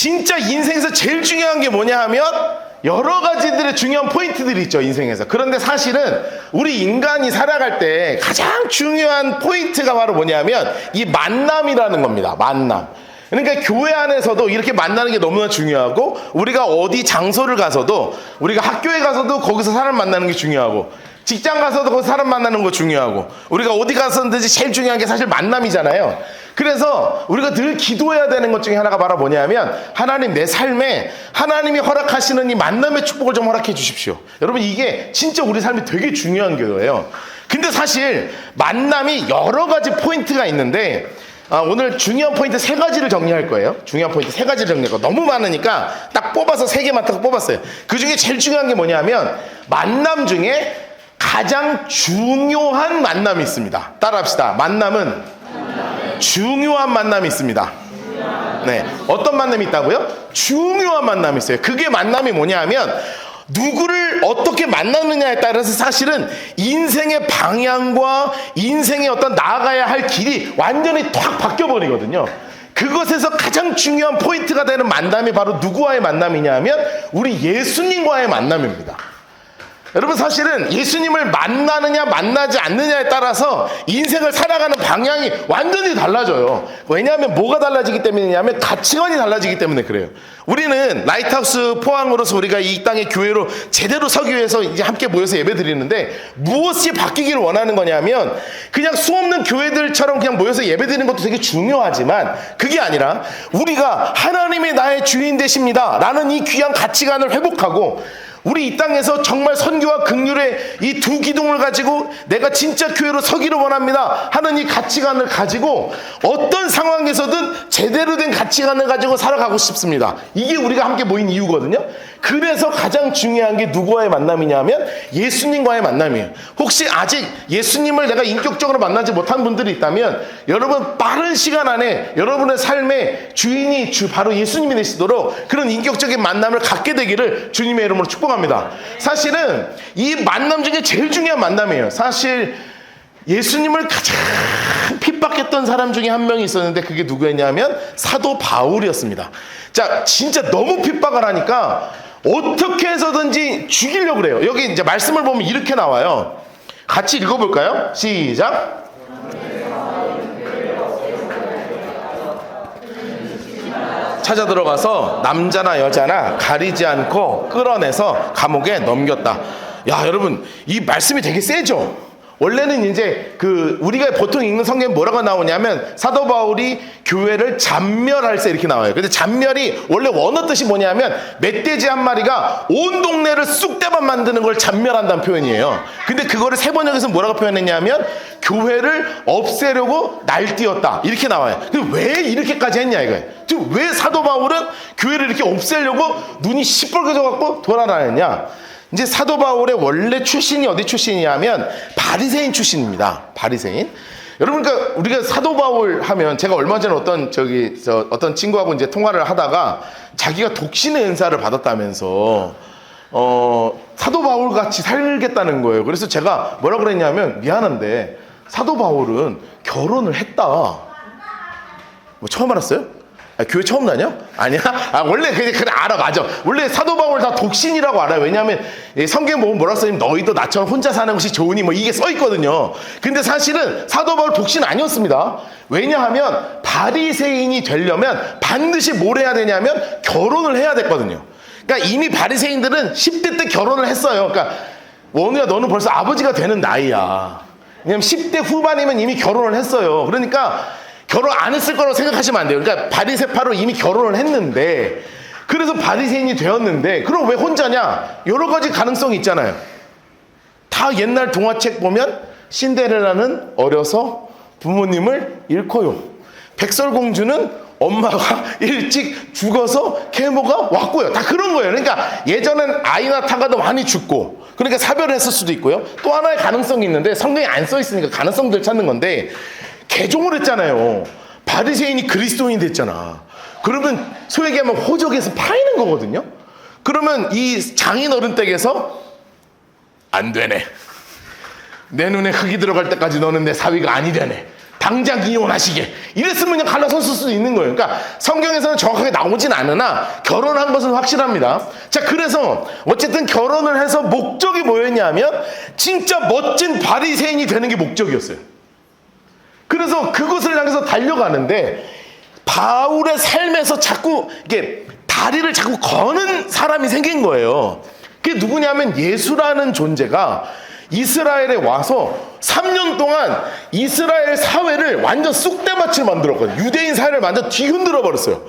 진짜 인생에서 제일 중요한 게 뭐냐 하면 여러 가지들의 중요한 포인트들이 있죠, 인생에서. 그런데 사실은 우리 인간이 살아갈 때 가장 중요한 포인트가 바로 뭐냐면 이 만남이라는 겁니다. 만남. 그러니까 교회 안에서도 이렇게 만나는 게 너무나 중요하고, 우리가 어디 장소를 가서도, 우리가 학교에 가서도 거기서 사람 만나는 게 중요하고, 직장 가서도 거기서 사람 만나는 거 중요하고, 우리가 어디 가서든지 제일 중요한 게 사실 만남이잖아요. 그래서 우리가 늘 기도해야 되는 것 중에 하나가 바로 뭐냐면, 하나님, 내 삶에 하나님이 허락하시는 이 만남의 축복을 좀 허락해 주십시오. 여러분, 이게 진짜 우리 삶이 되게 중요한 거예요. 근데 사실 만남이 여러 가지 포인트가 있는데, 오늘 중요한 포인트 3가지를 정리할 거예요. 중요한 포인트 3가지를 정리할 거예요. 너무 많으니까 딱 뽑아서 3개만 딱 뽑았어요. 그 중에 제일 중요한 게 뭐냐면, 만남 중에 가장 중요한 만남이 있습니다. 따라합시다. 만남은 중요한 만남이 있습니다. 네, 어떤 만남이 있다고요? 중요한 만남이 있어요. 그게 만남이 뭐냐 하면, 누구를 어떻게 만나느냐에 따라서 사실은 인생의 방향과 인생의 어떤 나아가야 할 길이 완전히 확 바뀌어버리거든요. 그것에서 가장 중요한 포인트가 되는 만남이 바로 누구와의 만남이냐 하면 우리 예수님과의 만남입니다. 여러분, 사실은 예수님을 만나느냐 만나지 않느냐에 따라서 인생을 살아가는 방향이 완전히 달라져요. 왜냐하면 뭐가 달라지기 때문이냐면 가치관이 달라지기 때문에 그래요. 우리는 라이트하우스 포항으로서 우리가 이 땅의 교회로 제대로 서기 위해서 이제 함께 모여서 예배 드리는데, 무엇이 바뀌기를 원하는 거냐면, 그냥 수없는 교회들처럼 그냥 모여서 예배 드리는 것도 되게 중요하지만 그게 아니라 우리가 하나님이 나의 주인 되십니다 라는 이 귀한 가치관을 회복하고, 우리 이 땅에서 정말 선교와 긍휼의 이 두 기둥을 가지고 내가 진짜 교회로 서기를 원합니다 하는 이 가치관을 가지고 어떤 상황에서든 제대로 된 가치관을 가지고 살아가고 싶습니다. 이게 우리가 함께 모인 이유거든요. 그래서 가장 중요한 게 누구와의 만남이냐면 예수님과의 만남이에요. 혹시 아직 예수님을 내가 인격적으로 만나지 못한 분들이 있다면, 여러분 빠른 시간 안에 여러분의 삶의 주인이 바로 예수님이 되시도록 그런 인격적인 만남을 갖게 되기를 주님의 이름으로 축복합니다. 사실은 이 만남 중에 제일 중요한 만남이에요. 사실 예수님을 가장 핍박했던 사람 중에 한 명이 있었는데, 그게 누구였냐면 사도 바울이었습니다. 자, 진짜 너무 핍박을 하니까 어떻게 해서든지 죽이려고 그래요. 여기 이제 말씀을 보면 이렇게 나와요. 같이 읽어볼까요? 시작. 찾아 들어가서 남자나 여자나 가리지 않고 끌어내서 감옥에 넘겼다. 야, 여러분, 이 말씀이 되게 세죠? 원래는 이제 우리가 보통 읽는 성경에 뭐라고 나오냐면, 사도 바울이 교회를 잔멸할세 이렇게 나와요. 근데 잔멸이 원래 원어 뜻이 뭐냐면, 멧돼지 한 마리가 온 동네를 쑥대밭 만드는 걸 잔멸한다는 표현이에요. 근데 그거를 세번역에서 뭐라고 표현했냐면, 교회를 없애려고 날뛰었다 이렇게 나와요. 근데 왜 이렇게까지 했냐 이거예요. 왜 사도 바울은 교회를 이렇게 없애려고 눈이 시뻘개져 갖고 돌아다녔냐? 이제 사도 바울의 원래 출신이 어디 출신이냐면 바리새인 출신입니다. 바리새인. 여러분, 그러니까 우리가 사도 바울 하면, 제가 얼마 전에 어떤 친구하고 이제 통화를 하다가 자기가 독신의 은사를 받았다면서 사도 바울 같이 살겠다는 거예요. 그래서 제가 뭐라 그랬냐면, 미안한데 사도 바울은 결혼을 했다. 뭐 처음 알았어요? 교회 처음 다녀? 아니야? 원래 그래 알아. 맞아. 원래 사도 바울 다 독신이라고 알아요. 왜냐하면 성경 보면 뭐라고 써있냐면, 너희도 나처럼 혼자 사는 것이 좋으니 뭐 이게 써있거든요. 근데 사실은 사도 바울 독신 아니었습니다. 왜냐하면 바리새인이 되려면 반드시 뭘 해야 되냐면 결혼을 해야 됐거든요. 그러니까 이미 바리새인들은 10대 때 결혼을 했어요. 그러니까 원우야, 너는 벌써 아버지가 되는 나이야. 왜냐면 10대 후반이면 이미 결혼을 했어요. 그러니까 결혼 안 했을 거라고 생각하시면 안 돼요. 그러니까 바리새파로 이미 결혼을 했는데, 그래서 바리새인이 되었는데, 그럼 왜 혼자냐? 여러 가지 가능성이 있잖아요. 다 옛날 동화책 보면 신데렐라는 어려서 부모님을 잃고요, 백설공주는 엄마가 일찍 죽어서 계모가 왔고요. 다 그런 거예요. 그러니까 예전엔 아이 낳다가도 많이 죽고, 그러니까 사별을 했을 수도 있고요. 또 하나의 가능성이 있는데 성경에 안 써 있으니까 가능성들 찾는 건데, 개종을 했잖아요. 바리새인이 그리스도인이 됐잖아. 그러면 소위 얘기하면 호적에서 파이는 거거든요. 그러면 이 장인어른 댁에서 안 되네, 내 눈에 흙이 들어갈 때까지 너는 내 사위가 아니 되네, 당장 이혼하시게 이랬으면 그냥 갈라섰을 수도 있는 거예요. 그러니까 성경에서는 정확하게 나오진 않으나 결혼한 것은 확실합니다. 자, 그래서 어쨌든 결혼을 해서 목적이 뭐였냐면 진짜 멋진 바리새인이 되는 게 목적이었어요. 그래서 그것을 향해서 달려가는데 바울의 삶에서 자꾸 이게 다리를 자꾸 거는 사람이 생긴 거예요. 그게 누구냐면 예수라는 존재가 이스라엘에 와서 3년 동안 이스라엘 사회를 완전 쑥대밭을 만들었거든요. 유대인 사회를 완전 뒤흔들어 버렸어요.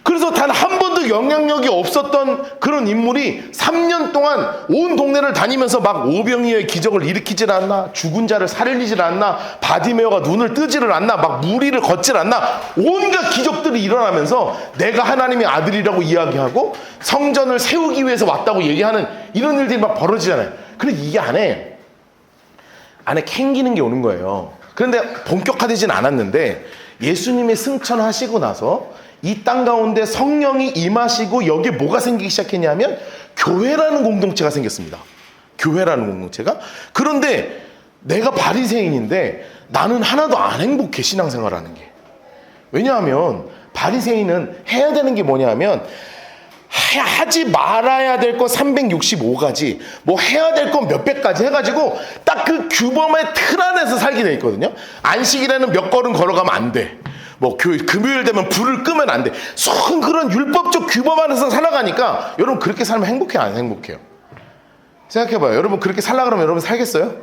그래서 단 한 번도 영향력이 없었던 그런 인물이 3년 동안 온 동네를 다니면서 막 오병이어의 기적을 일으키질 않나, 죽은 자를 살리질 않나, 바디메어가 눈을 뜨지를 않나, 막 무리를 걷질 않나, 온갖 기적들이 일어나면서 내가 하나님의 아들이라고 이야기하고 성전을 세우기 위해서 왔다고 얘기하는 이런 일들이 막 벌어지잖아요. 그런데 이게 안에 캥기는 게 오는 거예요. 그런데 본격화되진 않았는데 예수님이 승천하시고 나서 이 땅 가운데 성령이 임하시고 여기에 뭐가 생기기 시작했냐면 교회라는 공동체가 생겼습니다. 교회라는 공동체가. 그런데 내가 바리새인인데 나는 하나도 안 행복해, 신앙생활하는 게. 왜냐하면 바리새인은 해야 되는 게 뭐냐면 하지 말아야 될 거 365가지, 뭐 해야 될 거 몇백 가지 해가지고 딱 그 규범의 틀 안에서 살게 돼 있거든요. 안식일에는 몇 걸음 걸어가면 안 돼. 뭐 금요일 되면 불을 끄면 안 돼. 쏙 그런 율법적 규범 안에서 살아가니까 여러분 그렇게 살면 행복해요, 안 행복해요? 생각해봐요. 여러분 그렇게 살라 그러면 여러분 살겠어요?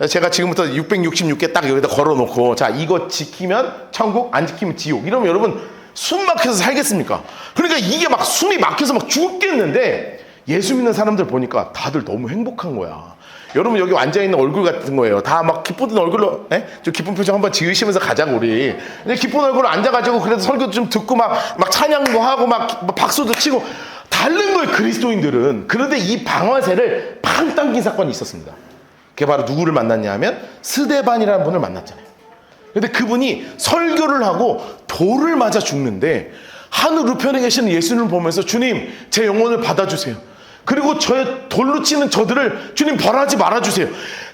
제가 지금부터 666개 딱 여기다 걸어놓고 자 이거 지키면 천국, 안 지키면 지옥 이러면 여러분 숨 막혀서 살겠습니까? 그러니까 이게 막 숨이 막혀서 막 죽겠는데 예수 믿는 사람들 보니까 다들 너무 행복한 거야. 여러분 여기 앉아있는 얼굴 같은 거예요. 다 막 기쁜 얼굴로, 좀 기쁜 표정 한번 지으시면서 가자고 우리. 근데 기쁜 얼굴로 앉아가지고 그래도 설교도 좀 듣고 막 찬양도 하고 막 박수도 치고 다른 거예요, 그리스도인들은. 그런데 이 방아쇠를 팡 당긴 사건이 있었습니다. 그게 바로 누구를 만났냐 하면 스데반이라는 분을 만났잖아요. 근데 그분이 설교를 하고 돌을 맞아 죽는데 하늘 우편에 계시는 예수님을 보면서 주님 제 영혼을 받아주세요. 그리고 저의 돌로 치는 저들을 주님 벌하지 말아주세요.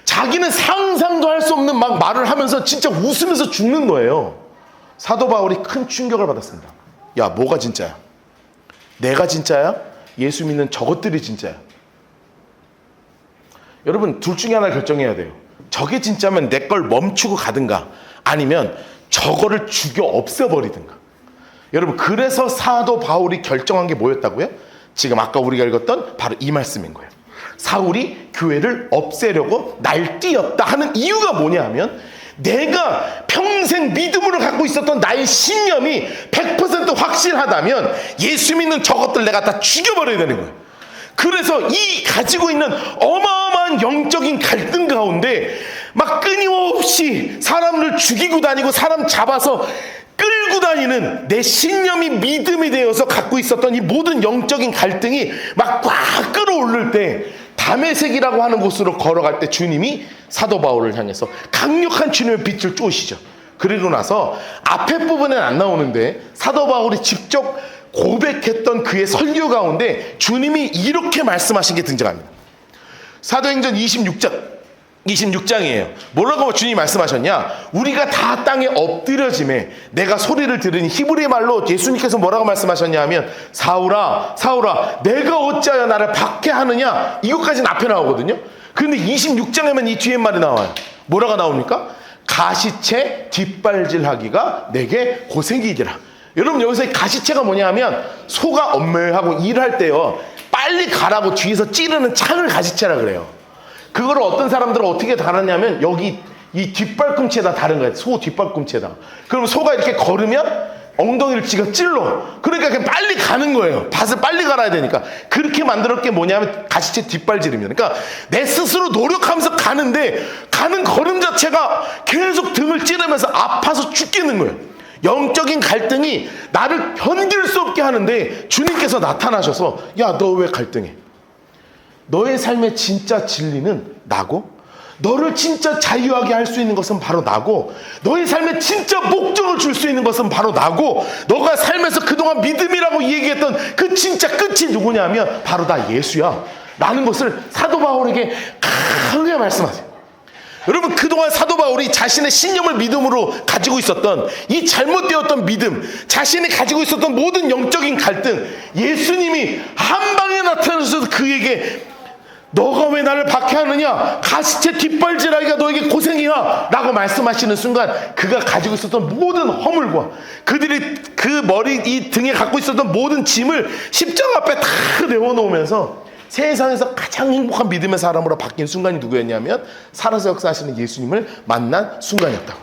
자기는 상상도 할 수 없는 막 말을 하면서 진짜 웃으면서 죽는 거예요. 사도 바울이 큰 충격을 받았습니다. 야, 뭐가 진짜야? 내가 진짜야? 예수 믿는 저것들이 진짜야? 여러분 둘 중에 하나를 결정해야 돼요. 저게 진짜면 내 걸 멈추고 가든가 아니면 저거를 죽여 없애버리든가. 여러분 그래서 사도 바울이 결정한 게 뭐였다고요? 지금 아까 우리가 읽었던 바로 이 말씀인 거예요. 사울이 교회를 없애려고 날뛰었다 하는 이유가 뭐냐 하면 내가 평생 믿음으로 갖고 있었던 나의 신념이 100% 확실하다면 예수 믿는 저것들 내가 다 죽여버려야 되는 거예요. 그래서 이 가지고 있는 어마어마한 영적인 갈등 가운데 막 끊임없이 사람을 죽이고 다니고 사람 잡아서 끌고 다니는 내 신념이 믿음이 되어서 갖고 있었던 이 모든 영적인 갈등이 막 꽉 끌어올릴 때 다메섹이라고 하는 곳으로 걸어갈 때 주님이 사도 바울을 향해서 강력한 주님의 빛을 쏘시죠. 그리고 나서 앞에 부분은 안 나오는데 사도 바울이 직접 고백했던 그의 설교 가운데 주님이 이렇게 말씀하신 게 등장합니다. 사도행전 26장이에요. 뭐라고 주님이 말씀하셨냐? 우리가 다 땅에 엎드려짐에 내가 소리를 들으니 히브리 말로 예수님께서 뭐라고 말씀하셨냐 하면 사울아 사울아 내가 어찌하여 나를 박해하느냐, 이것까지는 앞에 나오거든요. 그런데 26장에만 이 뒤에 말이 나와요. 뭐라고 나옵니까? 가시체 뒷발질하기가 내게 고생이더라. 여러분 여기서 가시체가 뭐냐 하면 소가 엄매하고 일할 때요 빨리 가라고 뒤에서 찌르는 창을 가시체라 그래요. 그거를 어떤 사람들은 어떻게 다루냐면 여기 이 뒷발꿈치에다 다른 거예요. 소 뒷발꿈치에다. 그럼 소가 이렇게 걸으면 엉덩이를 지가 찔러. 그러니까 그냥 빨리 가는 거예요. 밭을 빨리 갈아야 되니까. 그렇게 만들었던 게 뭐냐면 가시체 뒷발질입니다. 그러니까 내 스스로 노력하면서 가는데 가는 걸음 자체가 계속 등을 찌르면서 아파서 죽겠는 거예요. 영적인 갈등이 나를 견딜 수 없게 하는데 주님께서 나타나셔서 야, 너 왜 갈등해? 너의 삶의 진짜 진리는 나고 너를 진짜 자유하게 할 수 있는 것은 바로 나고 너의 삶에 진짜 목적을 줄 수 있는 것은 바로 나고 너가 삶에서 그동안 믿음이라고 얘기했던 그 진짜 끝이 누구냐면 바로 나 예수야 라는 것을 사도 바울에게 강하게 말씀하세요. 여러분, 그동안 사도 바울이 자신의 신념을 믿음으로 가지고 있었던 이 잘못되었던 믿음, 자신이 가지고 있었던 모든 영적인 갈등, 예수님이 한 방에 나타나셔서 그에게 너가 왜 나를 박해하느냐, 가시체 뒷발질하기가 너에게 고생이야 라고 말씀하시는 순간 그가 가지고 있었던 모든 허물과 그들이 그 머리 이 등에 갖고 있었던 모든 짐을 십자가 앞에 다 내어놓으면서 세상에서 가장 행복한 믿음의 사람으로 바뀐 순간이 누구였냐면 살아서 역사하시는 예수님을 만난 순간이었다고.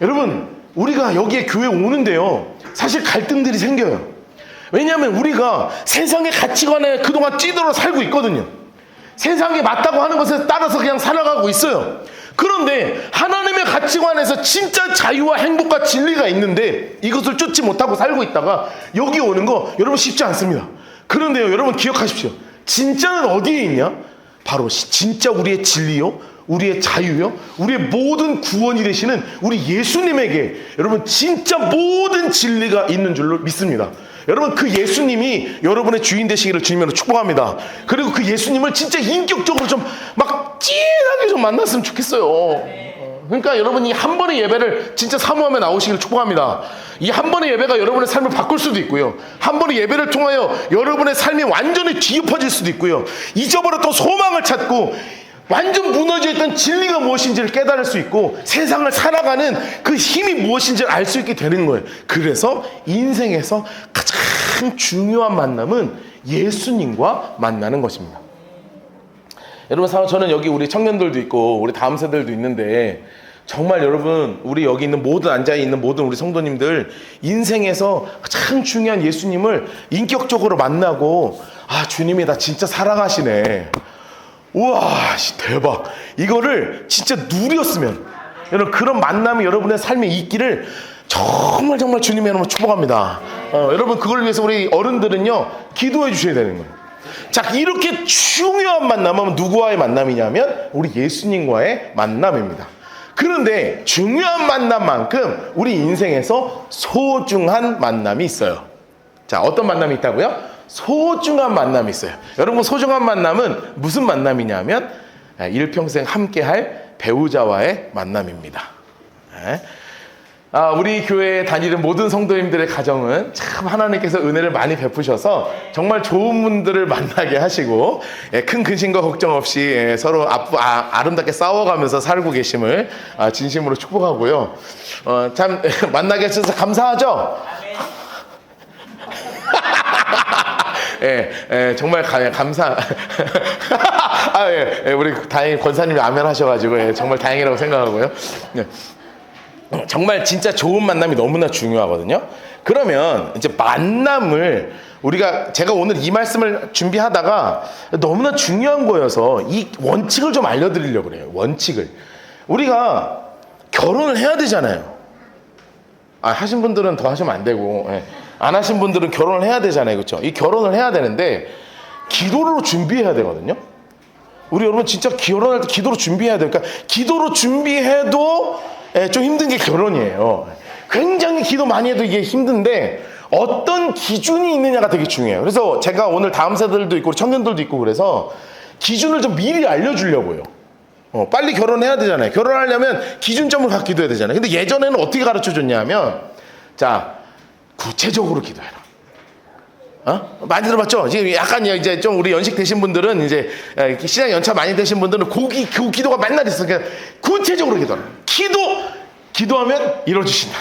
여러분, 우리가 여기에 교회 오는데요, 사실 갈등들이 생겨요. 왜냐하면 우리가 세상의 가치관에 그동안 찌들어 살고 있거든요. 세상에 맞다고 하는 것에 따라서 그냥 살아가고 있어요. 그런데 하나님의 가치관에서 진짜 자유와 행복과 진리가 있는데 이것을 쫓지 못하고 살고 있다가 여기 오는 거 여러분 쉽지 않습니다. 그런데요, 여러분 기억하십시오. 진짜는 어디에 있냐? 바로 진짜 우리의 진리요, 우리의 자유요, 우리의 모든 구원이 되시는 우리 예수님에게 여러분 진짜 모든 진리가 있는 줄로 믿습니다. 여러분, 그 예수님이 여러분의 주인 되시기를 주님으로 축복합니다. 그리고 그 예수님을 진짜 인격적으로 좀 막 찐하게 좀 만났으면 좋겠어요. 그러니까 여러분이 한 번의 예배를 진짜 사모하며 나오시기를 축복합니다. 이 한 번의 예배가 여러분의 삶을 바꿀 수도 있고요, 한 번의 예배를 통하여 여러분의 삶이 완전히 뒤엎어질 수도 있고요, 잊어버렸던 소망을 찾고 완전 무너져있던 진리가 무엇인지를 깨달을 수 있고 세상을 살아가는 그 힘이 무엇인지를 알 수 있게 되는 거예요. 그래서 인생에서 가장 중요한 만남은 예수님과 만나는 것입니다. 여러분, 저는 여기 우리 청년들도 있고 우리 다음 세대들도 있는데 정말 여러분, 우리 여기 있는 모든 앉아있는 모든 우리 성도님들 인생에서 가장 중요한 예수님을 인격적으로 만나고, 아, 주님이 나 진짜 사랑하시네, 우와 대박, 이거를 진짜 누렸으면 여러분, 그런 만남이 여러분의 삶에 있기를 정말 주님의 이름으로 축복합니다. 여러분, 그걸 위해서 우리 어른들은요 기도해 주셔야 되는 거예요. 자, 이렇게 중요한 만남은 누구와의 만남이냐면 우리 예수님과의 만남입니다. 그런데 중요한 만남만큼 우리 인생에서 소중한 만남이 있어요. 자, 어떤 만남이 있다고요? 소중한 만남이 있어요. 여러분, 소중한 만남은 무슨 만남이냐면 일평생 함께할 배우자와의 만남입니다. 우리 교회에 다니는 모든 성도님들의 가정은 참 하나님께서 은혜를 많이 베푸셔서 정말 좋은 분들을 만나게 하시고 큰 근심과 걱정 없이 서로 아름답게 싸워가면서 살고 계심을 진심으로 축복하고요. 참 만나게 해주셔서 감사하죠? 정말 감사. 우리 다행히 권사님이 아멘 하셔가지고 정말 다행이라고 생각하고요. 정말 진짜 좋은 만남이 너무나 중요하거든요. 그러면 이제 만남을 제가 오늘 이 말씀을 준비하다가 너무나 중요한 거여서 이 원칙을 좀 알려드리려고 그래요. 원칙을. 우리가 결혼을 해야 되잖아요. 하신 분들은 더 하시면 안 되고, 안 하신 분들은 결혼을 해야 되잖아요. 그렇죠? 이 결혼을 해야 되는데 기도로 준비해야 되거든요. 우리 여러분 진짜 결혼할 때 기도로 준비해야 돼요. 그러니까 기도로 준비해도 좀 힘든 게 결혼이에요. 굉장히 기도 많이 해도 이게 힘든데 어떤 기준이 있느냐가 되게 중요해요. 그래서 제가 오늘 다음 세대들도 있고 청년들도 있고 그래서 기준을 좀 미리 알려주려고요. 빨리 결혼해야 되잖아요. 결혼하려면 기준점을 갖기도 해야 되잖아요. 근데 예전에는 어떻게 가르쳐 줬냐면, 자, 구체적으로 기도해라. 많이 들어봤죠? 지금 약간 이제 좀 우리 연식 되신 분들은 이제 신앙 연차 많이 되신 분들은 그 기도가 맨날 있어. 그러니까 구체적으로 기도하라. 기도하면 이뤄주신다.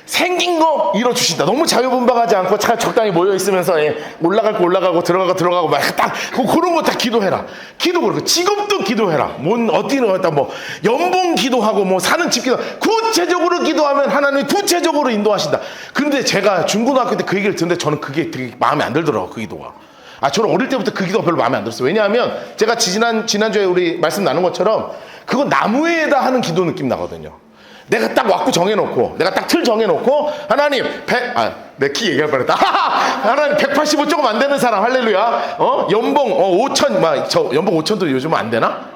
생긴 거 이뤄주신다. 너무 자유분방하지 않고 적당히 모여있으면서 올라갈 거 올라가고 들어가고 막 딱 그런 거 다 기도해라. 기도 그렇고 직업도 기도해라. 어디는 뭐 연봉 기도하고 뭐 사는 집 기도. 구체적으로 기도하면 하나님이 구체적으로 인도하신다. 그런데 제가 중고등학교 때 그 얘기를 듣는데 저는 그게 되게 마음에 안 들더라고요. 그 기도가. 저는 어릴 때부터 그 기도가 별로 마음에 안 들었어요. 왜냐하면 제가 지난주에 우리 말씀 나눈 것처럼 그거 나무에다 하는 기도 느낌 나거든요. 내가 딱 왁구 정해놓고, 내가 딱 틀 정해놓고, 하나님, 내 키 얘기할 뻔했다. 하나님, 185 조금 안 되는 사람, 할렐루야. 연봉, 5천, 저 연봉 5천도 요즘은 안 되나?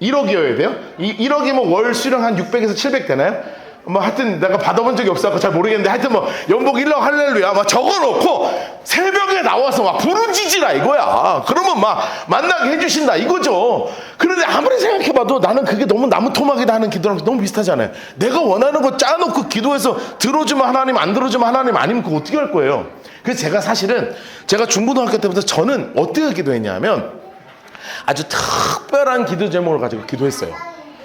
1억이어야 돼요? 1억이면 월 수령 한 600에서 700 되나요? 하여튼 내가 받아본 적이 없어서 잘 모르겠는데, 하여튼 연봉 1억 할렐루야. 막 적어놓고, 새벽에 교회에 나와서 막 부르짖으라 이거야. 그러면 막 만나게 해주신다 이거죠. 그런데 아무리 생각해봐도 나는 그게 너무 나무토막이다 하는 기도랑 너무 비슷하잖아요. 내가 원하는 거 짜놓고 기도해서 들어주면 하나님, 안 들어주면 하나님 아니면 그거 어떻게 할 거예요? 그래서 제가 사실은 제가 중고등학교 때부터 저는 어떻게 기도했냐면 아주 특별한 기도 제목을 가지고 기도했어요.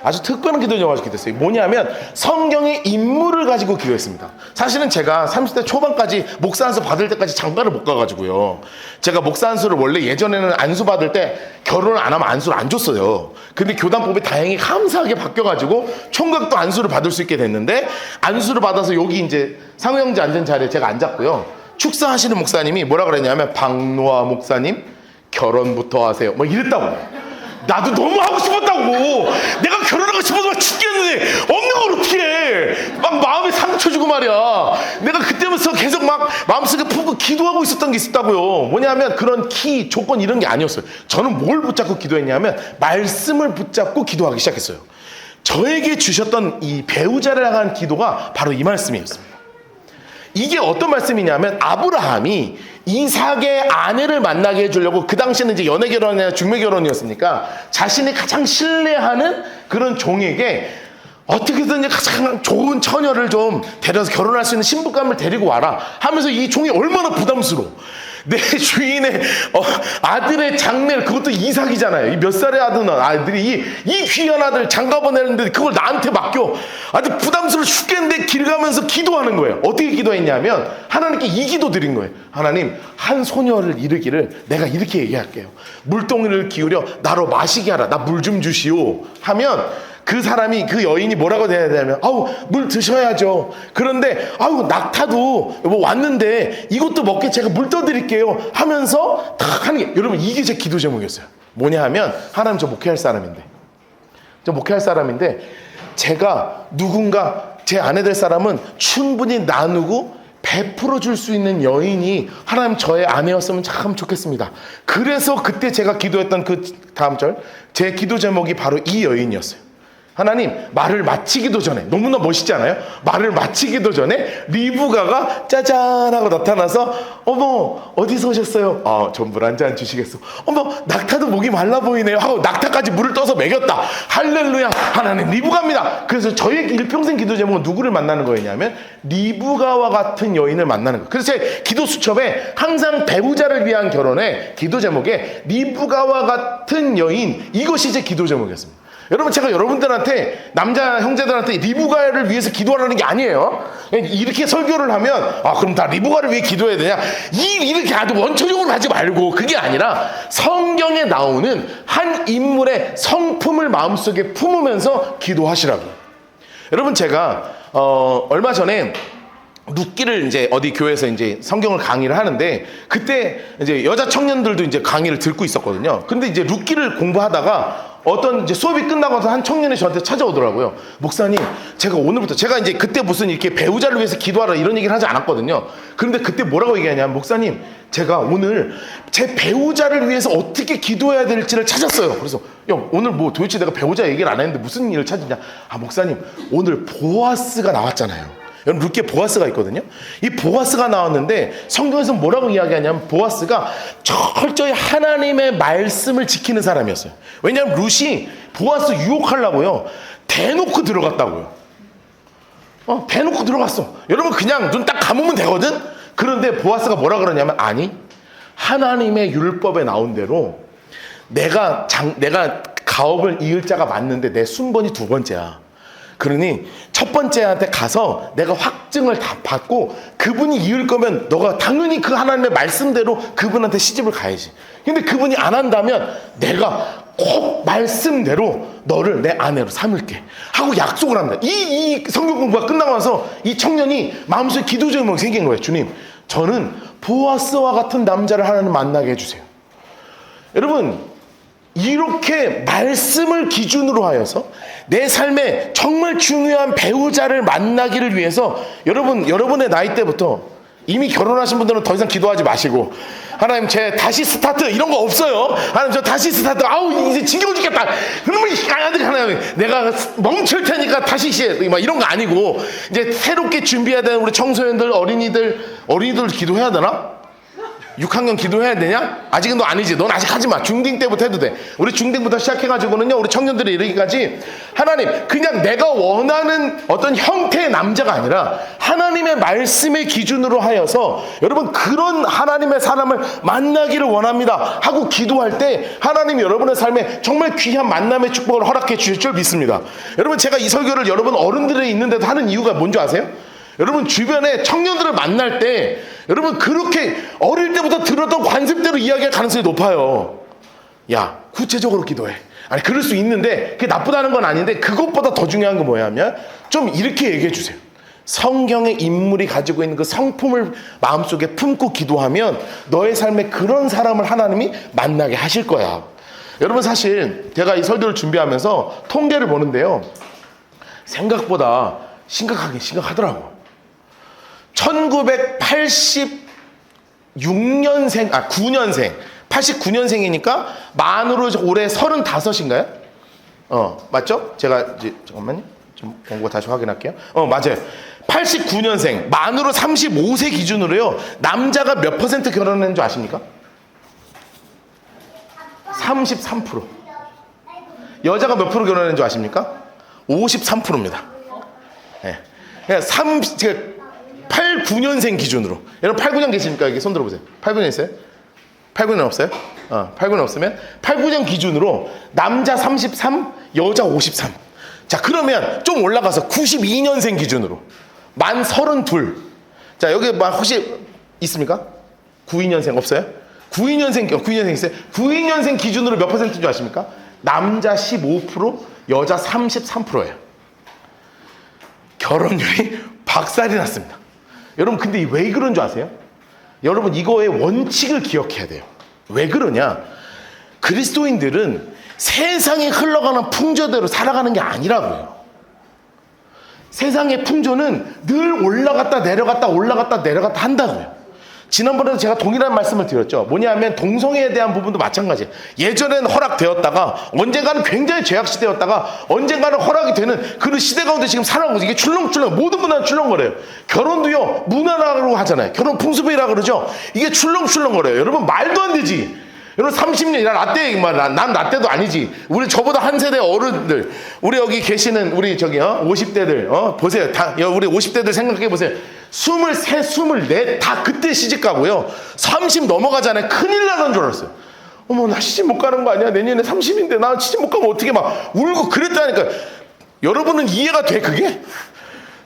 아주 특별한 기도 제목을 가지고 기도했어요. 뭐냐면 성경의 인물을 가지고 기도했습니다. 사실은 제가 30대 초반까지 목사 안수 받을 때까지 장가를 못 가가지고요. 제가 목사 안수를 원래 예전에는 안수 받을 때 결혼을 안 하면 안수를 안 줬어요. 근데 교단법이 다행히 감사하게 바뀌어가지고 총각도 안수를 받을 수 있게 됐는데 안수를 받아서 여기 이제 상호형제 앉은 자리에 제가 앉았고요. 축사하시는 목사님이 뭐라 그랬냐면 박노아 목사님 결혼부터 하세요. 뭐 이랬다고. 나도 너무 하고 싶었다고. 내가 결혼하고 싶어서 막 죽겠는데 없는 걸 어떻게 해. 막 마음에 상처 주고 말이야. 내가 그때부터 계속 막 마음속에 푹 기도하고 있었던 게 있었다고요. 뭐냐면 그런 키, 조건 이런 게 아니었어요. 저는 뭘 붙잡고 기도했냐면 말씀을 붙잡고 기도하기 시작했어요. 저에게 주셨던 이 배우자를 향한 기도가 바로 이 말씀이었습니다. 이게 어떤 말씀이냐면 아브라함이 이삭의 아내를 만나게 해주려고 그 당시에는 이제 연애 결혼이나 중매 결혼이었으니까 자신이 가장 신뢰하는 그런 종에게 어떻게든 가장 좋은 처녀를 좀 데려서 결혼할 수 있는 신부감을 데리고 와라 하면서 이 종이 얼마나 부담스러워. 내 주인의 아들의 장례를 그것도 이삭이잖아요. 이 몇 살의 아들이 이 귀한 아들 장가 보내는데 그걸 나한테 맡겨. 아주 부담스러워 죽겠는데 길 가면서 기도하는 거예요. 어떻게 기도했냐면 하나님께 이 기도 드린 거예요. 하나님 한 소녀를 이르기를 내가 이렇게 얘기할게요. 물동이를 기울여 나로 마시게 하라. 나 물 좀 주시오 하면 그 사람이 그 여인이 뭐라고 해야 되냐면 아우 물 드셔야죠. 그런데 아우 낙타도 뭐 왔는데 이것도 먹게 제가 물 떠드릴게요 하면서 탁 하는 게 여러분 이게 제 기도 제목이었어요. 뭐냐 하면 하나님 저 목회할 사람인데 제가 누군가 제 아내 될 사람은 충분히 나누고 베풀어 줄 수 있는 여인이 하나님 저의 아내였으면 참 좋겠습니다. 그래서 그때 제가 기도했던 그 다음 절 제 기도 제목이 바로 이 여인이었어요. 하나님 말을 마치기도 전에 너무나 멋있지 않아요? 말을 마치기도 전에 리브가가 짜잔 하고 나타나서 어머 어디서 오셨어요? 저 물 한 잔 주시겠어? 어머 낙타도 목이 말라 보이네요 하고 낙타까지 물을 떠서 먹였다. 할렐루야 하나님 리브가입니다. 그래서 저의 일평생 기도 제목은 누구를 만나는 거였냐면 리브가와 같은 여인을 만나는 거예요. 그래서 제 기도 수첩에 항상 배우자를 위한 결혼의 기도 제목에 리브가와 같은 여인 이것이 제 기도 제목이었습니다. 여러분 제가 여러분들한테 남자 형제들한테 리브가를 위해서 기도하라는 게 아니에요. 이렇게 설교를 하면 그럼 다 리브가를 위해 기도해야 되냐 이렇게 아주 원초적으로 하지 말고 그게 아니라 성경에 나오는 한 인물의 성품을 마음속에 품으면서 기도하시라고요. 여러분 제가 얼마 전에 룻기를 이제 어디 교회에서 이제 성경을 강의를 하는데 그때 이제 여자 청년들도 이제 강의를 듣고 있었거든요. 근데 이제 룻기를 공부하다가 어떤 이제 수업이 끝나고서 한 청년이 저한테 찾아오더라고요. 목사님, 제가 오늘부터 제가 이제 그때 무슨 이렇게 배우자를 위해서 기도하라 이런 얘기를 하지 않았거든요. 그런데 그때 뭐라고 얘기하냐면 목사님, 제가 오늘 제 배우자를 위해서 어떻게 기도해야 될지를 찾았어요. 그래서 오늘 뭐 도대체 내가 배우자 얘기를 안 했는데 무슨 일을 찾느냐? 목사님, 오늘 보아스가 나왔잖아요. 여러분 룻기에 보아스가 있거든요. 이 보아스가 나왔는데 성경에서 뭐라고 이야기하냐면 보아스가 철저히 하나님의 말씀을 지키는 사람이었어요. 왜냐하면 룻이 보아스 유혹하려고요 대놓고 들어갔다고요. 대놓고 들어갔어. 여러분 그냥 눈 딱 감으면 되거든. 그런데 보아스가 뭐라 그러냐면 아니 하나님의 율법에 나온 대로 내가 가업을 이을 자가 맞는데 내 순번이 두 번째야. 그러니 첫 번째한테 가서 내가 확증을 다 받고 그분이 이을 거면 너가 당연히 그 하나님의 말씀대로 그분한테 시집을 가야지. 근데 그분이 안 한다면 내가 꼭 말씀대로 너를 내 아내로 삼을게 하고 약속을 합니다. 이 성경 공부가 끝나고 나서 이 청년이 마음속에 기도 제목이 생긴 거예요. 주님, 저는 보아스와 같은 남자를 하나님 만나게 해주세요. 여러분 이렇게 말씀을 기준으로 하여서 내 삶에 정말 중요한 배우자를 만나기를 위해서 여러분의 나이 때부터 이미 결혼하신 분들은 더 이상 기도하지 마시고 하나님 제 다시 스타트 이런 거 없어요. 하나님 저 다시 스타트 이제 지겨워 죽겠다. 그러면 하나님 내가 멈출 테니까 다시 막 이런 거 아니고 이제 새롭게 준비해야 되는 우리 청소년들 어린이들 기도해야 되나? 6학년 기도해야 되냐? 아직은 너 아니지. 넌 아직 하지 마. 중딩 때부터 해도 돼. 우리 중딩부터 시작해가지고는요, 우리 청년들이 이르기까지 하나님, 그냥 내가 원하는 어떤 형태의 남자가 아니라 하나님의 말씀의 기준으로 하여서 여러분 그런 하나님의 사람을 만나기를 원합니다 하고 기도할 때 하나님이 여러분의 삶에 정말 귀한 만남의 축복을 허락해 주실 줄 믿습니다. 여러분 제가 이 설교를 여러분 어른들이 있는데도 하는 이유가 뭔지 아세요? 여러분 주변에 청년들을 만날 때 여러분 그렇게 어릴 때부터 들었던 관습대로 이야기할 가능성이 높아요. 야, 구체적으로 기도해. 아니 그럴 수 있는데 그게 나쁘다는 건 아닌데 그것보다 더 중요한 건 뭐냐면 좀 이렇게 얘기해 주세요. 성경의 인물이 가지고 있는 그 성품을 마음속에 품고 기도하면 너의 삶에 그런 사람을 하나님이 만나게 하실 거야. 여러분 사실 제가 이 설교를 준비하면서 통계를 보는데요, 생각보다 심각하더라고. 1986년생, 9년생, 89년생이니까 만으로 올해 35인가요? 맞죠? 제가 이제 잠깐만요. 좀 공부 다시 확인할게요. 맞아요. 89년생, 만으로 35세 기준으로요, 남자가 몇 퍼센트 결혼했는 줄 아십니까? 33%. 여자가 몇 프로 결혼했는 줄 아십니까? 53%입니다. 네. 그냥 89년생 기준으로. 여러분 89년 계십니까? 여기 손 들어보세요. 89년 있어요? 89년 없어요? 89년 없으면 89년 기준으로 남자 33, 여자 53. 자, 그러면 좀 올라가서 92년생 기준으로 만 32. 자, 여기 혹시 있습니까? 92년생 없어요? 92년생 있어요? 92년생 기준으로 몇 퍼센트인 줄 아십니까? 남자 15%, 여자 33%예요. 결혼율이 박살이 났습니다. 여러분 근데 왜 그런 줄 아세요? 여러분 이거의 원칙을 기억해야 돼요. 왜 그러냐? 그리스도인들은 세상에 흘러가는 풍조대로 살아가는 게 아니라고요. 세상의 풍조는 늘 올라갔다 내려갔다 올라갔다 내려갔다 한다고요. 지난번에도 제가 동일한 말씀을 드렸죠. 뭐냐면 동성애에 대한 부분도 마찬가지예요. 예전에는 허락되었다가 언젠가는 굉장히 죄악시대였다가 언젠가는 허락이 되는 그런 시대 가운데 지금 살아가고 있어요. 이게 출렁출렁, 모든 문화는 출렁거려요. 결혼도요, 문화라고 하잖아요. 결혼 풍습이라고 그러죠. 이게 출렁출렁거려요. 여러분 말도 안 되지. 여러분 30년, 난 라떼도 아니지. 우리 저보다 한 세대 어른들, 우리 여기 계시는 우리 50대들, 보세요. 우리 50대들 생각해 보세요. 23, 24 다 그때 시집 가고요. 30 넘어가잖아요. 큰일 나는 줄 알았어요. 어머, 나 시집 못 가는 거 아니야? 내년에 30인데 나 시집 못 가면 어떻게 막 울고 그랬다니까. 여러분은 이해가 돼, 그게?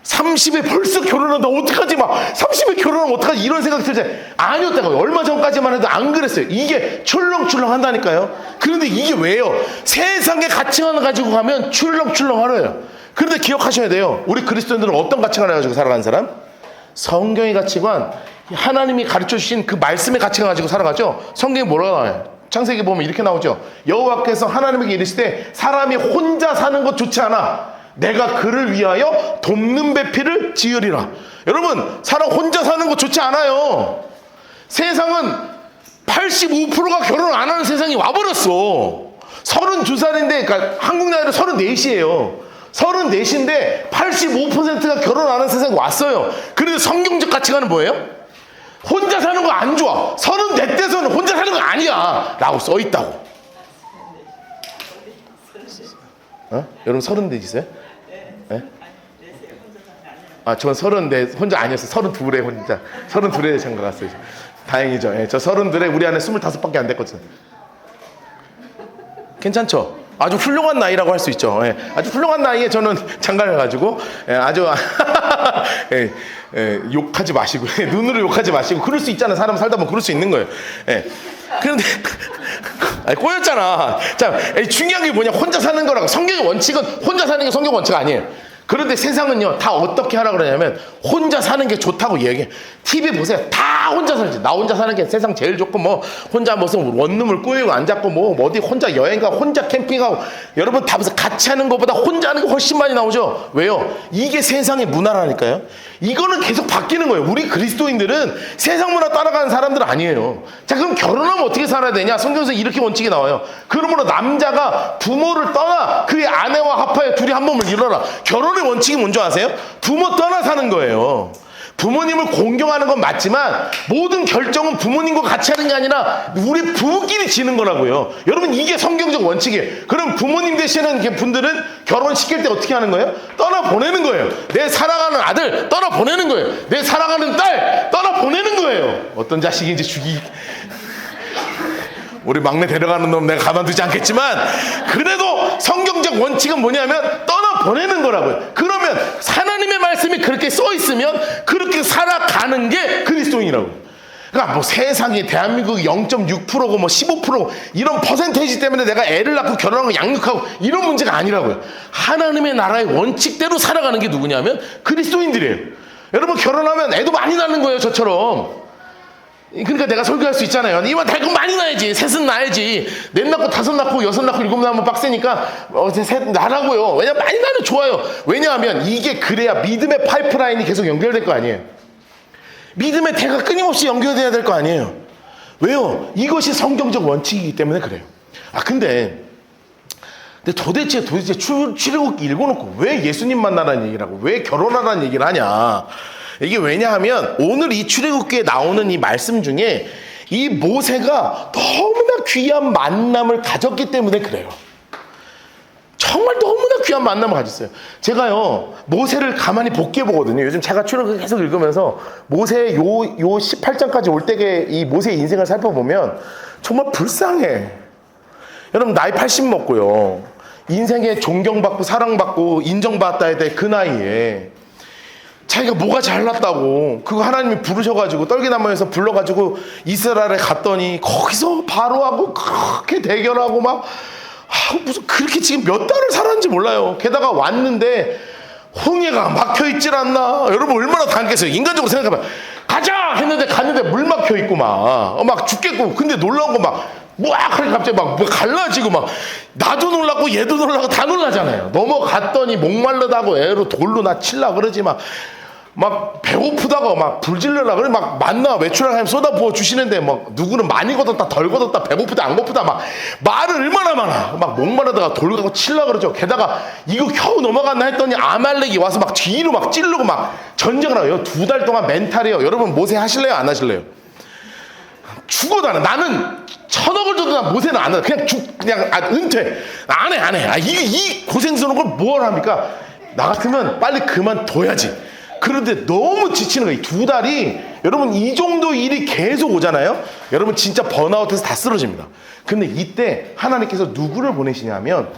30에 벌써 결혼한다 어떡하지, 막 30에 결혼하면 어떡하지, 이런 생각 들지. 아니었다고요. 얼마 전까지만 해도 안 그랬어요. 이게 출렁출렁 한다니까요. 그런데 이게 왜요? 세상의 가치관을 가지고 가면 출렁출렁 하려요. 그런데 기억하셔야 돼요. 우리 그리스도인들은 어떤 가치관을 가지고 살아가는 사람? 성경의 가치관, 하나님이 가르쳐 주신 그 말씀의 가치관 가지고 살아가죠. 성경에 뭐라고 나와요? 창세기 보면 이렇게 나오죠. 여호와께서 하나님에게 이르시되 사람이 혼자 사는 것 좋지 않아. 내가 그를 위하여 돕는 배필을 지으리라. 여러분, 사람 혼자 사는 거 좋지 않아요. 세상은 85%가 결혼 안 하는 세상이 와버렸어. 32살인데, 그러니까 한국 나이로 34이에요. 34인데 85%가 결혼 안 하는 세상이 왔어요. 그런데 성경적 가치관은 뭐예요? 혼자 사는 거 안 좋아. 34대에서는 혼자 사는 거 아니야 라고 써있다고. 여러분 34이세요? 네? 전 34 혼자 아니었어요. 32에 혼자. 32에 장가 갔어요. 다행이죠. 저 32에 우리 안에 25밖에 안 됐거든요. 괜찮죠? 아주 훌륭한 나이라고 할 수 있죠. 아주 훌륭한 나이에 저는 장가를 가지고 아주 욕하지 마시고 눈으로 욕하지 마시고 그럴 수 있잖아요. 사람 살다 보면 그럴 수 있는 거예요. 그런데 꼬였잖아. 자, 중요한 게 뭐냐? 혼자 사는 거라고. 성경의 원칙은 혼자 사는 게 성경 원칙 아니에요. 그런데 세상은요, 다 어떻게 하라 그러냐면 혼자 사는 게 좋다고 얘기해. TV 보세요. 다 혼자 살지. 나 혼자 사는 게 세상 제일 좋고, 뭐 혼자 무슨 원룸을 꾸미고 앉았고, 뭐 어디 혼자 여행 가고 혼자 캠핑하고. 여러분 다 무슨 같이 하는 것보다 혼자 하는 게 훨씬 많이 나오죠. 왜요? 이게 세상의 문화라니까요. 이거는 계속 바뀌는 거예요. 우리 그리스도인들은 세상 문화 따라가는 사람들 아니에요. 자, 그럼 결혼하면 어떻게 살아야 되냐? 성경에서 이렇게 원칙이 나와요. 그러므로 남자가 부모를 떠나 그의 아내와 합하여 둘이 한 몸을 이루라. 결혼의 원칙이 뭔지 아세요? 부모 떠나 사는 거예요. 부모님을 공경하는 건 맞지만 모든 결정은 부모님과 같이 하는 게 아니라 우리 부부끼리 지는 거라고요. 여러분 이게 성경적 원칙이에요. 그럼 부모님 되시는 분들은 결혼시킬 때 어떻게 하는 거예요? 떠나보내는 거예요. 내 사랑하는 아들 떠나보내는 거예요. 내 사랑하는 딸 떠나보내는 거예요. 어떤 자식인지 우리 막내 데려가는 놈 내가 가만두지 않겠지만 그래도 성경적 원칙은 뭐냐면 떠나보내는 거라고요. 그러면 하나님의 말씀이 그렇게 써 있으면 그렇게 살아가는 게 그리스도인이라고. 그러니까 뭐 세상에 대한민국 0.6%고 뭐 15% 이런 퍼센테이지 때문에 내가 애를 낳고 결혼하고 양육하고 이런 문제가 아니라고요. 하나님의 나라의 원칙대로 살아가는 게 누구냐면 그리스도인들이에요. 여러분 결혼하면 애도 많이 낳는 거예요. 저처럼. 그러니까 내가 설교할 수 있잖아요. 이만 달고 많이 낳아야지. 셋은 낳아야지. 넷 낳고 다섯 낳고 여섯 낳고 일곱 낳으면 빡세니까 셋 낳으라고요. 왜냐면 많이 낳으면 좋아요. 왜냐하면 이게 그래야 믿음의 파이프라인이 계속 연결될 거 아니에요. 믿음의 대가 끊임없이 연결돼야 될 거 아니에요. 왜요? 이것이 성경적 원칙이기 때문에 그래요. 근데 도대체 출애굽기 읽어놓고 왜 예수님 만나라는 얘기를 하고 왜 결혼하라는 얘기를 하냐. 이게 왜냐하면 오늘 이 출애굽기에 나오는 이 말씀 중에 이 모세가 너무나 귀한 만남을 가졌기 때문에 그래요. 정말 너무나 귀한 만남을 가졌어요. 제가요 모세를 가만히 복귀해 보거든요. 요즘 제가 출애굽기 계속 읽으면서 모세 요 18장까지 올 때의 이 모세의 인생을 살펴보면 정말 불쌍해. 여러분 나이 80 먹고요. 인생에 존경받고 사랑받고 인정받아야 될 그 나이에 자기가 뭐가 잘났다고 그거 하나님이 부르셔가지고 떨기나무에서 불러가지고 이스라엘에 갔더니 거기서 바로하고 그렇게 대결하고 막 무슨 그렇게 지금 몇 달을 살았는지 몰라요. 게다가 왔는데 홍해가 막혀있질 않나. 여러분 얼마나 당했겠어요. 인간적으로 생각해봐. 가자 했는데 갔는데 물 막혀있고 막 죽겠고. 근데 놀라운 거 막 하니까 갑자기 막 갈라지고 막 나도 놀라고 얘도 놀라고 다 놀라잖아요. 넘어갔더니 목말르다고 애로 돌로 나 칠라 그러지 막 배고프다고 막 불질러라 그래. 막 만나 외출하면 쏟아 부어 주시는데 막 누구는 많이 걷었다 덜 걷었다 배고프다 안 고프다 막 말을 얼마나 많아. 막 목마르다가 돌 가고 칠라 그러죠. 게다가 이거 겨우 넘어갔나 했더니 아말렉이 와서 막 뒤로 막 찌르고 막 전쟁을 하요. 2달 동안 멘탈이에요. 여러분 모세 하실래요 안 하실래요? 죽어도 안 해. 나는 천억을 줘도 난 모세는 안 해. 그냥 은퇴 안 해. 이 고생스러운 걸 뭘 합니까? 나 같으면 빨리 그만둬야지. 그런데 너무 지치는 거예요. 2달이 여러분 이 정도 일이 계속 오잖아요. 여러분 진짜 번아웃해서 다 쓰러집니다. 근데 이때 하나님께서 누구를 보내시냐면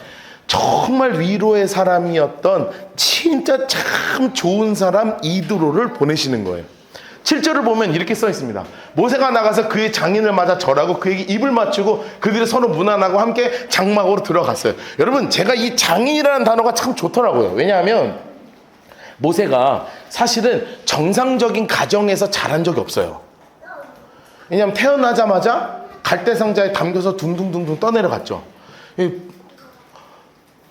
정말 위로의 사람이었던 진짜 참 좋은 사람 이드로를 보내시는 거예요. 7절을 보면 이렇게 써 있습니다. 모세가 나가서 그의 장인을 맞아 절하고 그에게 입을 맞추고 그들의 서로 문안하고 함께 장막으로 들어갔어요. 여러분 제가 이 장인이라는 단어가 참 좋더라고요. 왜냐하면 모세가 사실은 정상적인 가정에서 자란 적이 없어요. 왜냐하면 태어나자마자 갈대상자에 담겨서 둥둥둥둥 떠내려갔죠.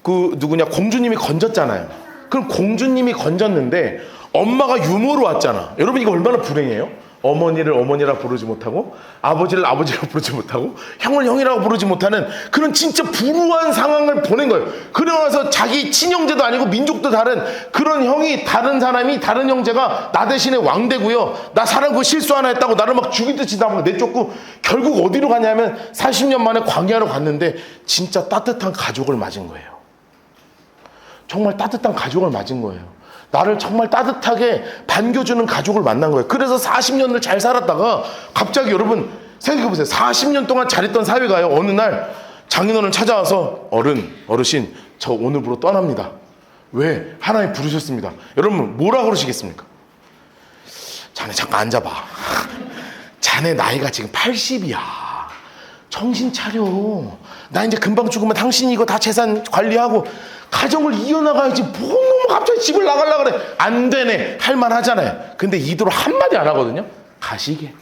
공주님이 건졌잖아요. 그럼 공주님이 건졌는데 엄마가 유모로 왔잖아. 여러분 이거 얼마나 불행해요? 어머니를 어머니라 부르지 못하고 아버지를 아버지라고 부르지 못하고 형을 형이라고 부르지 못하는 그런 진짜 불우한 상황을 보낸 거예요. 그러면서 자기 친형제도 아니고 민족도 다른 그런 형이 다른 사람이 다른 형제가 나 대신에 왕 되고요. 나 사람 그 실수 하나 했다고 나를 막 죽이듯이 다 막 내쫓고 결국 어디로 가냐면 40년 만에 광야로 갔는데 진짜 따뜻한 가족을 맞은 거예요. 정말 따뜻한 가족을 맞은 거예요. 나를 정말 따뜻하게 반겨주는 가족을 만난 거예요. 그래서 40년을 잘 살았다가 갑자기 여러분 생각해보세요. 40년 동안 잘했던 사회가요. 어느 날 장인어른을 찾아와서 어르신 저 오늘부로 떠납니다. 왜? 하나님 부르셨습니다. 여러분 뭐라 그러시겠습니까? 자네 잠깐 앉아봐. 자네 나이가 지금 80이야. 정신 차려. 나 이제 금방 죽으면 당신이 이거 다 재산 관리하고 가정을 이어나가야지. 뭔 놈은 갑자기 집을 나가려고 그래. 안 되네. 할만하잖아요. 근데 이대로 한마디 안 하거든요. 가시게.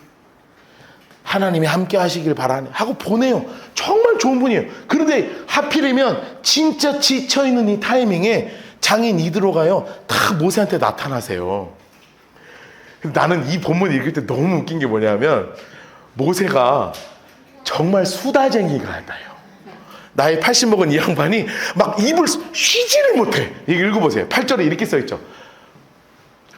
하나님이 함께 하시길 바라네. 하고 보내요. 정말 좋은 분이에요. 그런데 하필이면 진짜 지쳐있는 이 타이밍에 장인 이드로가요. 다 모세한테 나타나세요. 나는 이 본문 읽을 때 너무 웃긴 게 뭐냐면 모세가 정말 수다쟁이가 나요. 나이 80 먹은 이 양반이 막 입을 쉬지를 못해. 이거 읽어보세요. 8절에 이렇게 써있죠.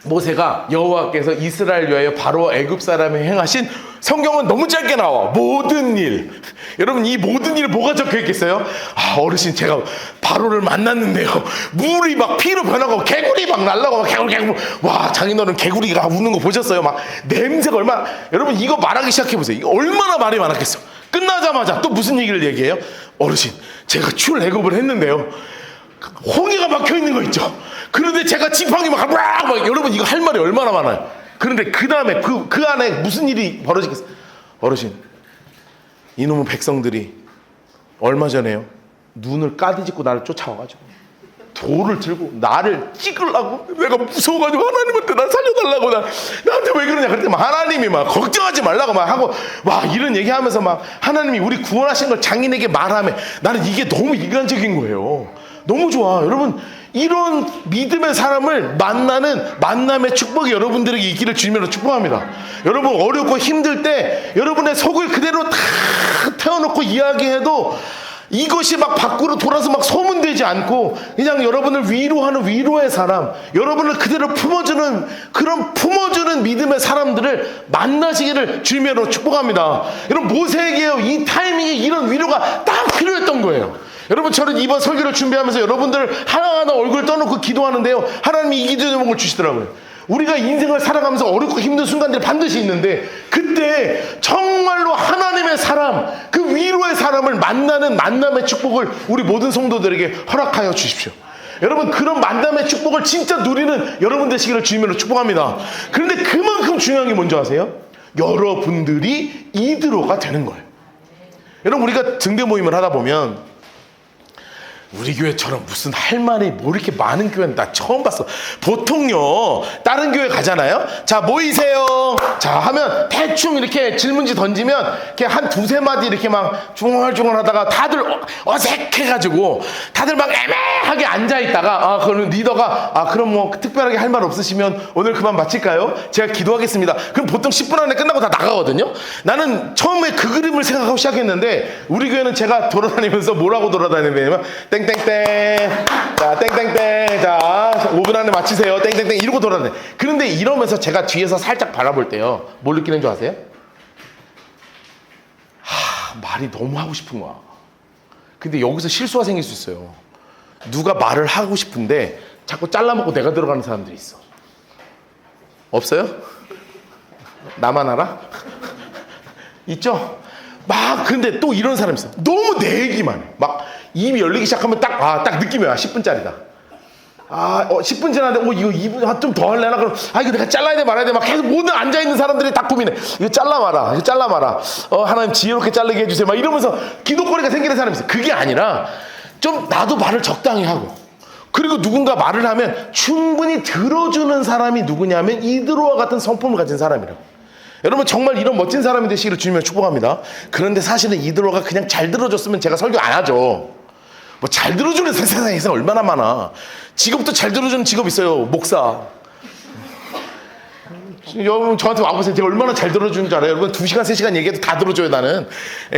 모세가 여호와께서 이스라엘 위하여 바로 애굽 사람에 행하신, 성경은 너무 짧게 나와, 모든 일. 여러분, 이 모든 일 뭐가 적혀 있겠어요? 아, 어르신, 제가 바로를 만났는데요, 물이 막 피로 변하고 개구리 막 날라고 막 개구리. 와, 장인어른 개구리가 우는 거 보셨어요? 막 냄새가 얼마나. 여러분, 이거 말하기 시작해 보세요. 이거 얼마나 말이 많았겠어. 끝나자마자 또 무슨 얘기를 얘기해요? 어르신, 제가 출애굽을 했는데요, 홍해가 막혀 있는 거 있죠. 그런데 제가 지팡이 막 여러분, 이거 할 말이 얼마나 많아요. 그런데 그 다음에 그 안에 무슨 일이 벌어지겠어요? 어르신, 이놈의 백성들이 얼마 전에요, 눈을 까디짓고 나를 쫓아와가지고 돌을 들고 나를 찍으려고, 내가 무서워가지고 하나님한테 나 살려달라고, 나한테 왜 그러냐. 그랬더니 막 하나님이 막 걱정하지 말라고 막 하고, 와, 이런 얘기하면서 막 하나님이 우리 구원하신 걸 장인에게 말하면, 나는 이게 너무 인간적인 거예요. 너무 좋아. 여러분, 이런 믿음의 사람을 만나는 만남의 축복이 여러분들에게 있기를 주님으로 축복합니다. 여러분, 어렵고 힘들 때 여러분의 속을 그대로 다 태워놓고 이야기해도 이것이 막 밖으로 돌아서 막 소문되지 않고, 그냥 여러분을 위로하는 위로의 사람, 여러분을 그대로 품어주는, 그런 품어주는 믿음의 사람들을 만나시기를 주님으로 축복합니다. 여러분, 모세에게요, 이 타이밍에 이런 위로가 딱 필요했던 거예요. 여러분, 저는 이번 설교를 준비하면서 여러분들 하나하나 얼굴 떠놓고 기도하는데요, 하나님이 이 기도 제목을 주시더라고요. 우리가 인생을 살아가면서 어렵고 힘든 순간들이 반드시 있는데, 그때 정말로 하나님의 사람, 그 위로의 사람을 만나는 만남의 축복을 우리 모든 성도들에게 허락하여 주십시오. 여러분, 그런 만남의 축복을 진짜 누리는 여러분 되시기를 주님으로 축복합니다. 그런데 그만큼 중요한 게 뭔지 아세요? 여러분들이 이드로가 되는 거예요. 여러분, 우리가 등대 모임을 하다 보면 우리 교회처럼 무슨 할 말이 뭐 이렇게 많은 교회는 나 처음 봤어. 보통요, 다른 교회 가잖아요. 자, 모이세요. 자, 하면 대충 이렇게 질문지 던지면 이렇게 한 두세 마디 이렇게 막 중얼중얼 하다가 다들 어색해가지고 다들 막 애매하게 앉아있다가, 그럼 리더가, 그럼 뭐 특별하게 할 말 없으시면 오늘 그만 마칠까요? 제가 기도하겠습니다. 그럼 보통 10분 안에 끝나고 다 나가거든요. 나는 처음에 그 그림을 생각하고 시작했는데, 우리 교회는 제가 돌아다니면서 뭐라고 돌아다니냐면 땡땡땡, 자, 땡땡땡, 자, 5분 안에 마치세요, 땡땡땡, 이러고 돌아다녀. 그런데 이러면서 제가 뒤에서 살짝 바라볼 때요, 뭘 느끼는 줄 아세요? 말이 너무 하고 싶은 거야. 근데 여기서 실수가 생길 수 있어요. 누가 말을 하고 싶은데 자꾸 잘라먹고 내가 들어가는 사람들이 있어. 없어요? 나만 알아? 있죠? 막, 근데 또 이런 사람이 있어. 너무 내 얘기만 해. 막 입이 열리기 시작하면 딱 느낌이 와. 10분짜리다. 10분 지났는데, 이거 2분, 좀 더 할래나? 그럼, 이거 내가 잘라야 돼, 말아야 돼. 막 계속 모든 앉아있는 사람들이 딱 고민해. 이거 잘라 마라. 하나님 지혜롭게 자르게 해주세요. 막 이러면서 기도거리가 생기는 사람이 있어. 그게 아니라, 좀 나도 말을 적당히 하고, 그리고 누군가 말을 하면 충분히 들어주는 사람이 누구냐면 이드로와 같은 성품을 가진 사람이라고. 여러분, 정말 이런 멋진 사람이 되시기를 주님을 축복합니다. 그런데 사실은 이드로가 그냥 잘 들어줬으면 제가 설교 안 하죠. 뭐 잘 들어주는 세상에서 얼마나 많아. 직업도 잘 들어주는 직업 있어요. 목사. 여러분, 저한테 와보세요. 제가 얼마나 잘 들어주는 줄 알아요? 여러분, 2시간 3시간 얘기해도 다 들어줘요, 나는.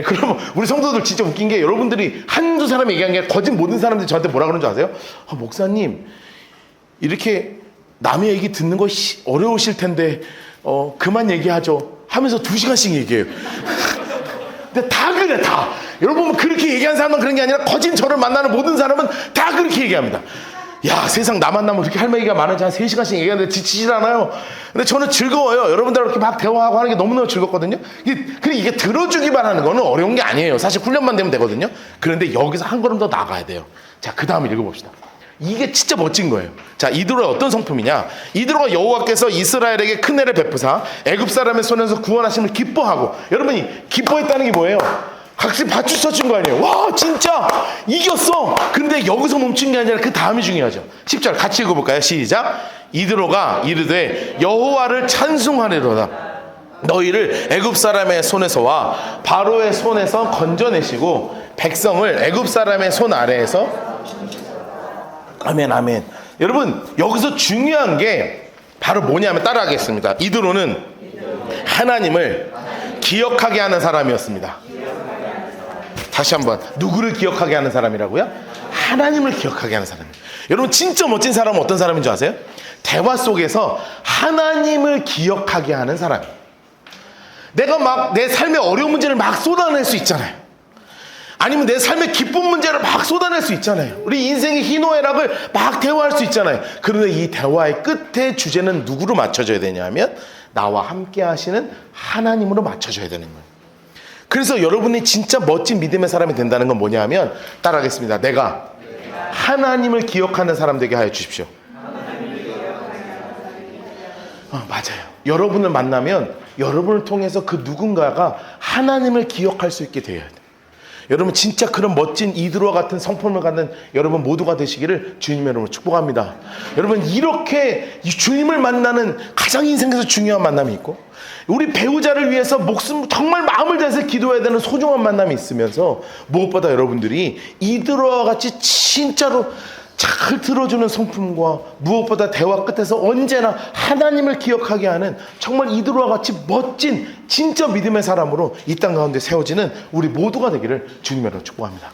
그러면 우리 성도들 진짜 웃긴 게, 여러분들이 한두 사람이 얘기한 게 거짓 모든 사람들이 저한테 뭐라 그러는 줄 아세요? 목사님, 이렇게 남의 얘기 듣는 거 어려우실 텐데 그만 얘기하죠 하면서 2시간씩 얘기해요. 근데 다 그래, 다. 여러분, 그렇게 얘기하는 사람은 그런 게 아니라 거진 저를 만나는 모든 사람은 다 그렇게 얘기합니다. 야, 세상 나 만나면 그렇게 할 얘기가 많은지 한 3시간씩 얘기하는데 지치질 않아요. 근데 저는 즐거워요. 여러분들하고 이렇게 막 대화하고 하는 게 너무너무 즐겁거든요. 이게 들어주기만 하는 거는 어려운 게 아니에요. 사실 훈련만 되면 되거든요. 그런데 여기서 한 걸음 더 나가야 돼요. 자, 그 다음에 읽어봅시다. 이게 진짜 멋진 거예요. 자, 이드로가 어떤 성품이냐? 이드로가 여호와께서 이스라엘에게 큰 애를 베푸사 애굽 사람의 손에서 구원하심을 기뻐하고, 여러분이 기뻐했다는 게 뭐예요? 각시 받쳐 준 거 아니에요? 와, 진짜 이겼어. 근데 여기서 멈춘 게 아니라 그 다음이 중요하죠. 10절 같이 읽어볼까요? 시작. 이드로가 이르되 여호와를 찬송하리로다. 너희를 애굽 사람의 손에서와 바로의 손에서 건져내시고 백성을 애굽 사람의 손 아래에서. 아멘, 아멘. 여러분, 여기서 중요한 게 바로 뭐냐면 따라하겠습니다. 이드로는 하나님을 기억하게 하는 사람이었습니다. 다시 한번, 누구를 기억하게 하는 사람이라고요? 하나님을 기억하게 하는 사람이에요. 여러분, 진짜 멋진 사람은 어떤 사람인 줄 아세요? 대화 속에서 하나님을 기억하게 하는 사람. 내가 막 내 삶의 어려운 문제를 막 쏟아낼 수 있잖아요. 아니면 내 삶의 기쁜 문제를 막 쏟아낼 수 있잖아요. 우리 인생의 희노애락을 막 대화할 수 있잖아요. 그런데 이 대화의 끝에 주제는 누구로 맞춰져야 되냐면 나와 함께 하시는 하나님으로 맞춰져야 되는 거예요. 그래서 여러분이 진짜 멋진 믿음의 사람이 된다는 건 뭐냐면 따라하겠습니다. 내가 하나님을 기억하는 사람 되게 하여 주십시오. 맞아요. 여러분을 만나면 여러분을 통해서 그 누군가가 하나님을 기억할 수 있게 되어야 돼요. 여러분 진짜 그런 멋진 이드로와 같은 성품을 갖는 여러분 모두가 되시기를 주님 여러분 축복합니다. 여러분 이렇게 주님을 만나는 가장 인생에서 중요한 만남이 있고 우리 배우자를 위해서 목숨 정말 마음을 다해서 기도해야 되는 소중한 만남이 있으면서 무엇보다 여러분들이 이드로와 같이 진짜로 잘 들어주는 성품과 무엇보다 대화 끝에서 언제나 하나님을 기억하게 하는 정말 이들과 같이 멋진 진짜 믿음의 사람으로 이 땅 가운데 세워지는 우리 모두가 되기를 주님으로 축복합니다.